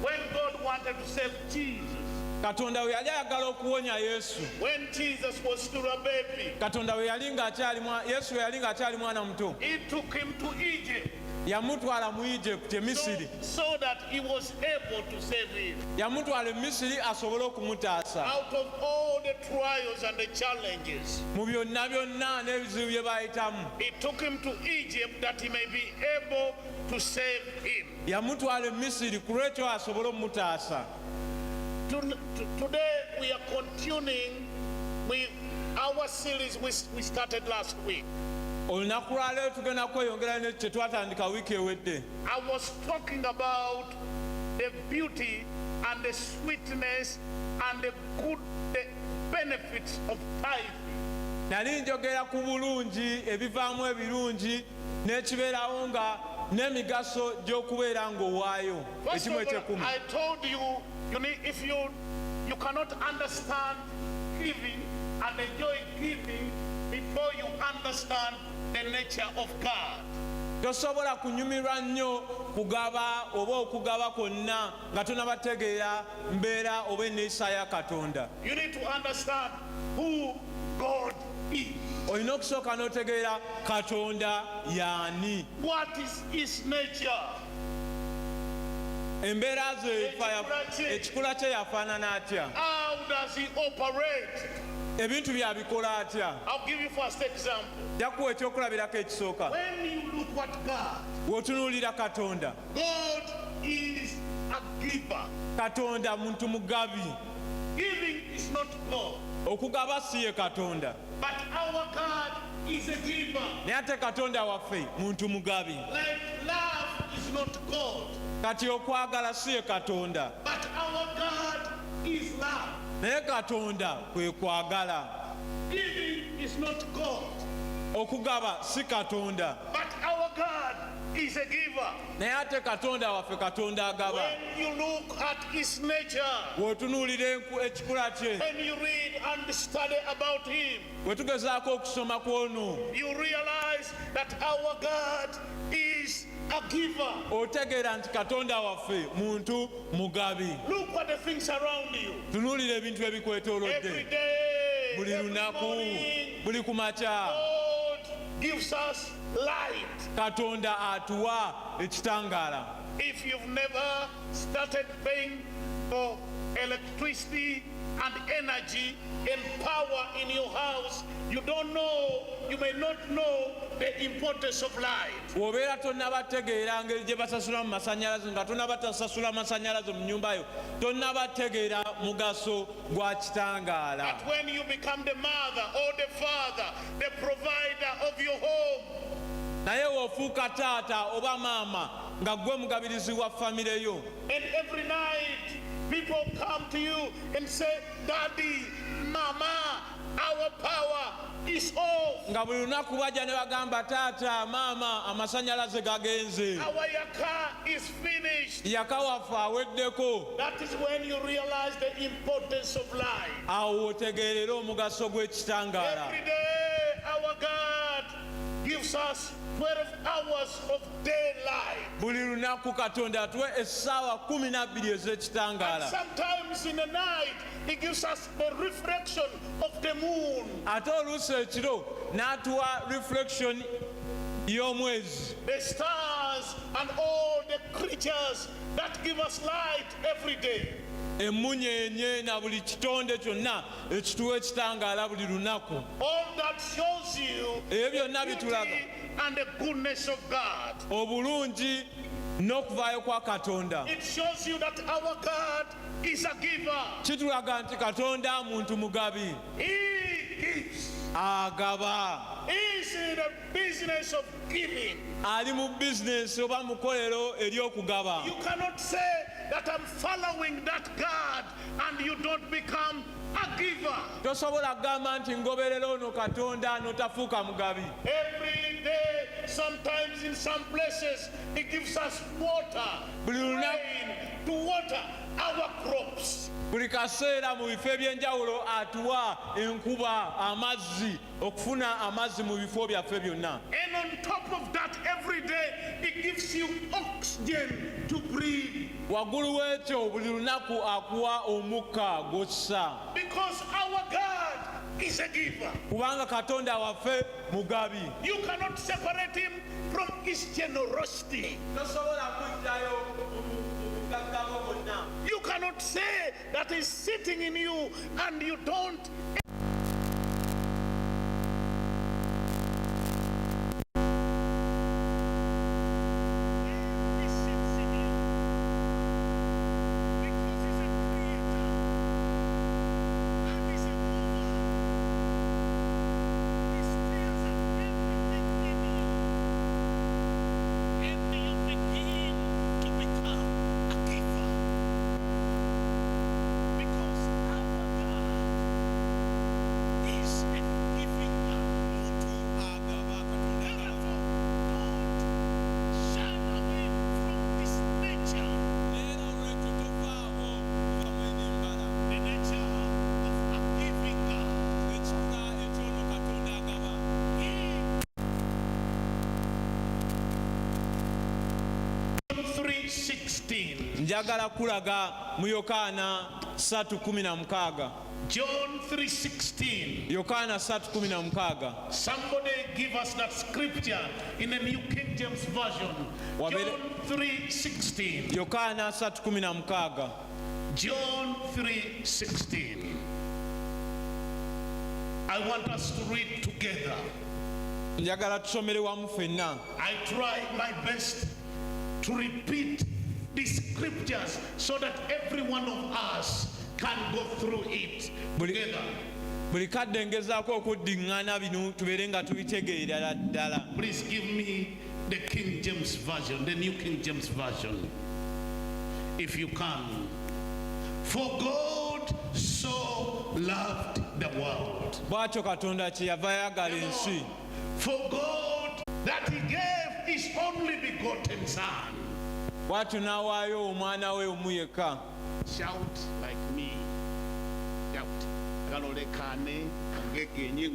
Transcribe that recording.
When God wanted to save Jesus, Katonda we yali ayagala okuwonya Yesu, when Jesus was still a baby, Katonda we yali ng'akyali Yesu we yali ng'akyali mwana muto, he took him to Egypt yamutwala mu Egypt, Misiri, so that he was able to save him. yamutwala e Misiri asobole okumutaasa Out of all the trials and the challenges, mu byonna byonna n'ebizibu bye bayitamu. he took him to Egypt that he may be able to save him. Yamutwala e Misiri ku lwekyo asobole omutaasa. Today we are continuing with our series we started last week. Olunaku lwa leero tugenda kweyongera ne kye twatandika wiiki ewedde. I was talking about the beauty and the sweetness and the benefits of tithing. Nali njogera ku bulungi, ebivaamu ebirungi n'ekibeerawo nga n'emigaso gy'okubeera ng'owaayo First ekimu of all, ekyekumi. I told you, if you cannot understand giving and enjoy giving before you understand the nature of God. Tosobola kunyumirwa nnyo kugaba oba okugaba kwonna nga tonabategeera mbeera oba enneeyisa ya Katonda. You need to understand who God is. Olina okusooka n'otegeera Katonda y'ani, What is his nature? embeera ze, ekikula kye yafaanana atya, How does he operate? ebintu byabikola atya. I'll give you first example. Jakuwa ekyokulabirako ekisooka. When you look at God, Bw'otunuulira Katonda, God is a giver. Katonda muntu mugabi. Giving is not God, Okugaba si ye Katonda, but our God is a giver. naye ate Katonda waffe muntu mugabi. Like love is not God, Kati okwagala si ye Katonda, but our God is love. naye Katonda kwe kwagala. Giving is not God, Okugaba si Katonda, but our God is a giver. naye ate Katonda waffe Katonda agaba. When you look at his nature, Bw'otunuulira ekikula kye, when you read and study about him, bwe tugezaako okusoma kw'onu, you realize that our God is a giver. otegeera nti Katonda waffe muntu mugabi. Look at the things around you. Tunuulira ebintu Every ebikukwetoolodde day, buli every lunaku, morning, buli ku makya. God gives us light. Katonda atuwa ekitangaala. If you've never started paying for electricity and energy and power in your house, you may not know the importance of light. Bw'obeera tonnabategeera ngeri gye basasula mu masannyalaze nga tonnabatasasula masannyalaze mu nnyumba yo, tonnabategeera mugaso gwa kitangaala. But when you become the mother or the father, the provider of your home, Naye w'ofuuka taata oba maama nga gwe mugabirizi wa famire yo, and every night people come to you and say, Daddy, Mama, our power is off. nga buli lunaku bajja ne bagamba taata maama amasannyalaze gagenze, Our car is finished. yaka waffe aweddeko. That is when you realize the importance of life. Awo otegeerera omugaso gw'ekitangaala. Every day our God gives us 12 hours of daylight. Buli lunaku Katonda atuwe essaawa 12 And ez'ekitangaala. sometimes in the night, He gives us the reflection of the moon. Ate oluusi ekiro n'atuwa reflection y'omwezi, The stars and all the creatures that give us light every day. emmunyeenye na buli kitonde kyonna ekituwa ekitangaala buli lunaku. All that shows you Ebyo byonna the bitulaga beauty and the goodness of God. obulungi n'okuvaayo kwa Katonda. It shows you that our God is a giver. Kitulaga nti Katonda muntu mugabi, He gives. agaba, He is in the business of giving. ali mu bizinesi oba mukolero ery'okugaba. You cannot say that I'm following that God and you don't become a giver. Tosobola kugamba nti ngoberera ono Katonda n'otafuuka mugabi. Every day, sometimes in some places, He gives us water, Buli lunaku, rain to water our crops. buli kaseera mu bifo eby'enjawulo atuwa enkuba, amazzi, okufuna amazzi mu bifo byaffe byonna. And on top of that, every day, He gives you oxygen to breathe. waggulu w'ekyo buli lunaku akuwa omukka gw'ossa. Because our God is a giver. Kubanga Katonda waffe mugabi. You cannot separate him from his generosity. You cannot say that he's sitting in you and you don't. He sits in you because he's a creator and he's a mover. He stirs up everything in you, and you begin to become a giver. Because our God is a giving God. Therefore, don't shun away from this nature, the nature of a giving God. John 3:16. Njagala kulaga mu Yokaana 3:16. John 3:16. Yokaana 3:16. Somebody give us that scripture in the New King James Version. Wabere- John 3:16. Yokaana 3:16. John 3:16. I want us to read together. Njagala tusomere wamu ffenna. I try my best to repeat these scriptures so that every one of us can go through it together. Buli kadde ngezaako okuddiŋŋaana bino tubeere nga tubitegeera ddala. Please give me the King James Version, the New King James Version, if you can. For God so loved the world. Bw'atyo Katonda kyeyava yagala ensi. For God that he gave his only begotten Son. Bw'atyo n'awaayo omwana we omu yekka. Shout like me. Shout. Akalolekane, kagegenye.